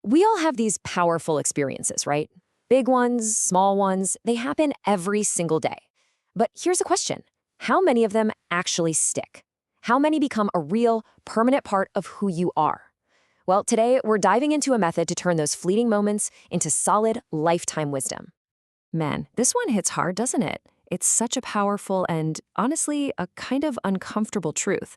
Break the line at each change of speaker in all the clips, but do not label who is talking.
We all have these powerful experiences, right? Big ones, small ones, they happen every single day. But here's a question. How many of them actually stick? How many become a real, permanent part of who you are? Well, today we're diving into a method to turn those fleeting moments into solid, lifetime wisdom. Man, this one hits hard, doesn't it? It's such a powerful and, honestly, a kind of uncomfortable truth.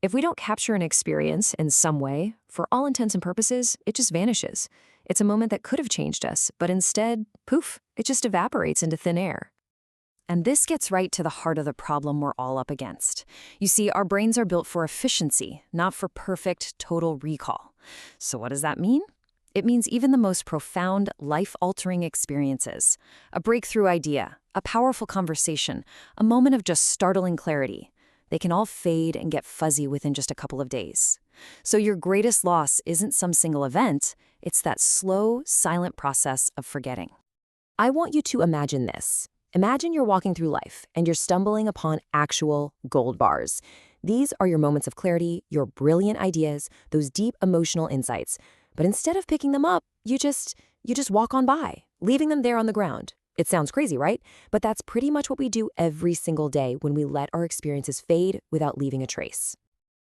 If we don't capture an experience in some way, for all intents and purposes, it just vanishes. It's a moment that could have changed us, but instead, poof, it just evaporates into thin air. And this gets right to the heart of the problem we're all up against. You see, our brains are built for efficiency, not for perfect, total recall. So what does that mean? It means even the most profound, life-altering experiences, a breakthrough idea, a powerful conversation, a moment of just startling clarity, they can all fade and get fuzzy within just a couple of days. So your greatest loss isn't some single event, it's that slow, silent process of forgetting. I want you to imagine this. Imagine you're walking through life and you're stumbling upon actual gold bars. These are your moments of clarity, your brilliant ideas, those deep emotional insights. But instead of picking them up, you just walk on by, leaving them there on the ground. It sounds crazy, right? But that's pretty much what we do every single day when we let our experiences fade without leaving a trace.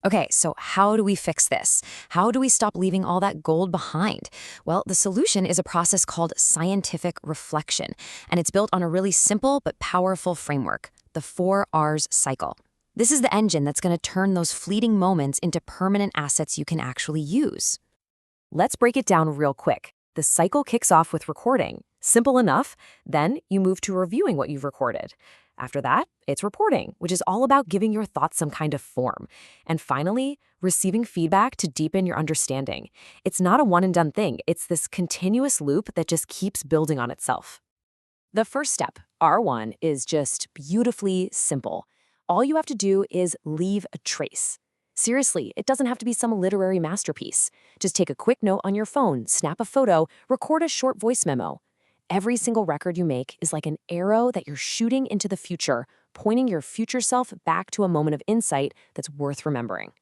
Okay, so how do we fix this? How do we stop leaving all that gold behind? Well, the solution is a process called scientific reflection, and it's built on a really simple but powerful framework, the 4 Rs cycle. This is the engine that's going to turn those fleeting moments into permanent assets you can actually use. Let's break it down real quick. The cycle kicks off with recording. Simple enough. Then you move to reviewing what you've recorded. After that, it's reporting, which is all about giving your thoughts some kind of form. And finally, receiving feedback to deepen your understanding. It's not a one-and-done thing. It's this continuous loop that just keeps building on itself. The first step, R1, is just beautifully simple. All you have to do is leave a trace. Seriously, it doesn't have to be some literary masterpiece. Just take a quick note on your phone, snap a photo, record a short voice memo. Every single record you make is like an arrow that you're shooting into the future, pointing your future self back to a moment of insight that's worth remembering.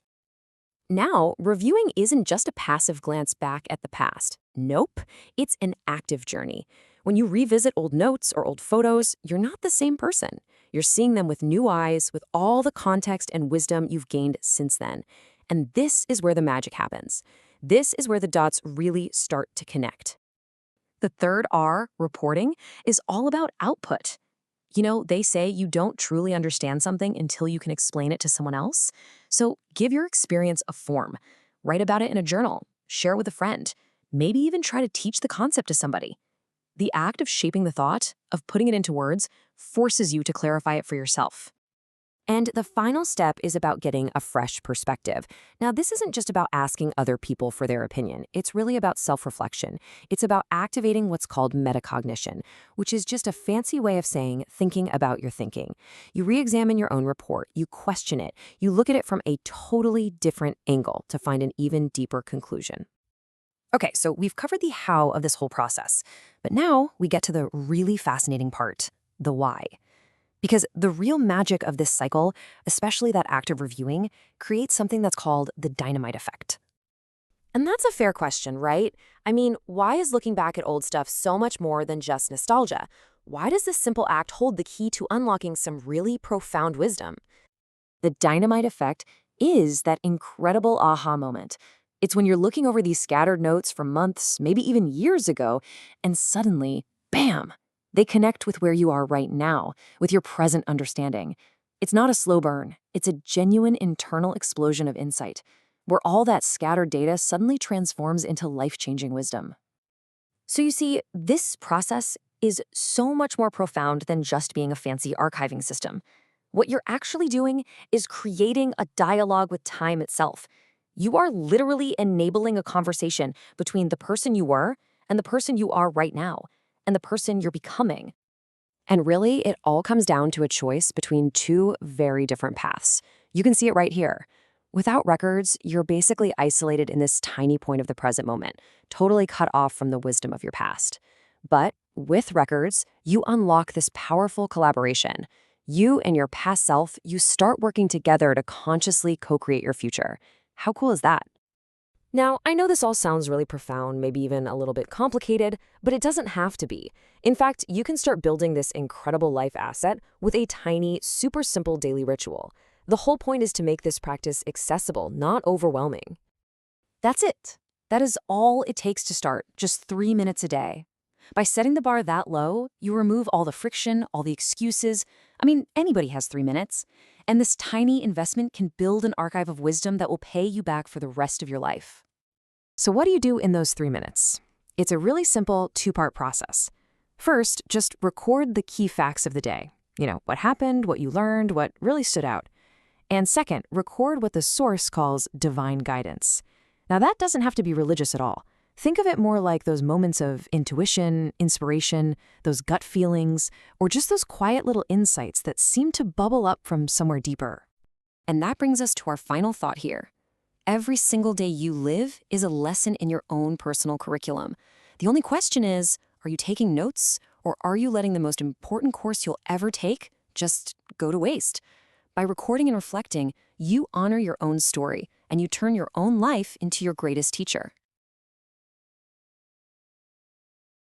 Now, reviewing isn't just a passive glance back at the past. Nope, it's an active journey. When you revisit old notes or old photos, you're not the same person. You're seeing them with new eyes, with all the context and wisdom you've gained since then. And this is where the magic happens. This is where the dots really start to connect. The third R, reporting, is all about output. You know, they say you don't truly understand something until you can explain it to someone else. So give your experience a form. Write about it in a journal. Share it with a friend. Maybe even try to teach the concept to somebody. The act of shaping the thought, of putting it into words, forces you to clarify it for yourself. And the final step is about getting a fresh perspective. Now, this isn't just about asking other people for their opinion. It's really about self-reflection. It's about activating what's called metacognition, which is just a fancy way of saying thinking about your thinking. You re-examine your own report, you question it, you look at it from a totally different angle to find an even deeper conclusion. Okay, so we've covered the how of this whole process, but now we get to the really fascinating part, the why. Because the real magic of this cycle, especially that act of reviewing, creates something that's called the dynamite effect. And that's a fair question, right? I mean, why is looking back at old stuff so much more than just nostalgia? Why does this simple act hold the key to unlocking some really profound wisdom? The dynamite effect is that incredible aha moment. It's when you're looking over these scattered notes from months, maybe even years ago, and suddenly, bam! They connect with where you are right now, with your present understanding. It's not a slow burn. It's a genuine internal explosion of insight, where all that scattered data suddenly transforms into life-changing wisdom. So you see, this process is so much more profound than just being a fancy archiving system. What you're actually doing is creating a dialogue with time itself. You are literally enabling a conversation between the person you were and the person you are right now, and the person you're becoming. And really, it all comes down to a choice between two very different paths. You can see it right here. Without records, you're basically isolated in this tiny point of the present moment, totally cut off from the wisdom of your past. But with records, you unlock this powerful collaboration. You and your past self, you start working together to consciously co-create your future. How cool is that? Now, I know this all sounds really profound, maybe even a little bit complicated, but it doesn't have to be. In fact, you can start building this incredible life asset with a tiny, super simple daily ritual. The whole point is to make this practice accessible, not overwhelming. That's it. That is all it takes to start, just 3 minutes a day. By setting the bar that low, you remove all the friction, all the excuses. I mean, anybody has 3 minutes. And this tiny investment can build an archive of wisdom that will pay you back for the rest of your life. So what do you do in those 3 minutes? It's a really simple two-part process. First, just record the key facts of the day. What happened, what you learned, what really stood out. And second, record what the source calls divine guidance. Now, that doesn't have to be religious at all. Think of it more like those moments of intuition, inspiration, those gut feelings, or just those quiet little insights that seem to bubble up from somewhere deeper. And that brings us to our final thought here. Every single day you live is a lesson in your own personal curriculum. The only question is, are you taking notes, or are you letting the most important course you'll ever take just go to waste? By recording and reflecting, you honor your own story, and you turn your own life into your greatest teacher.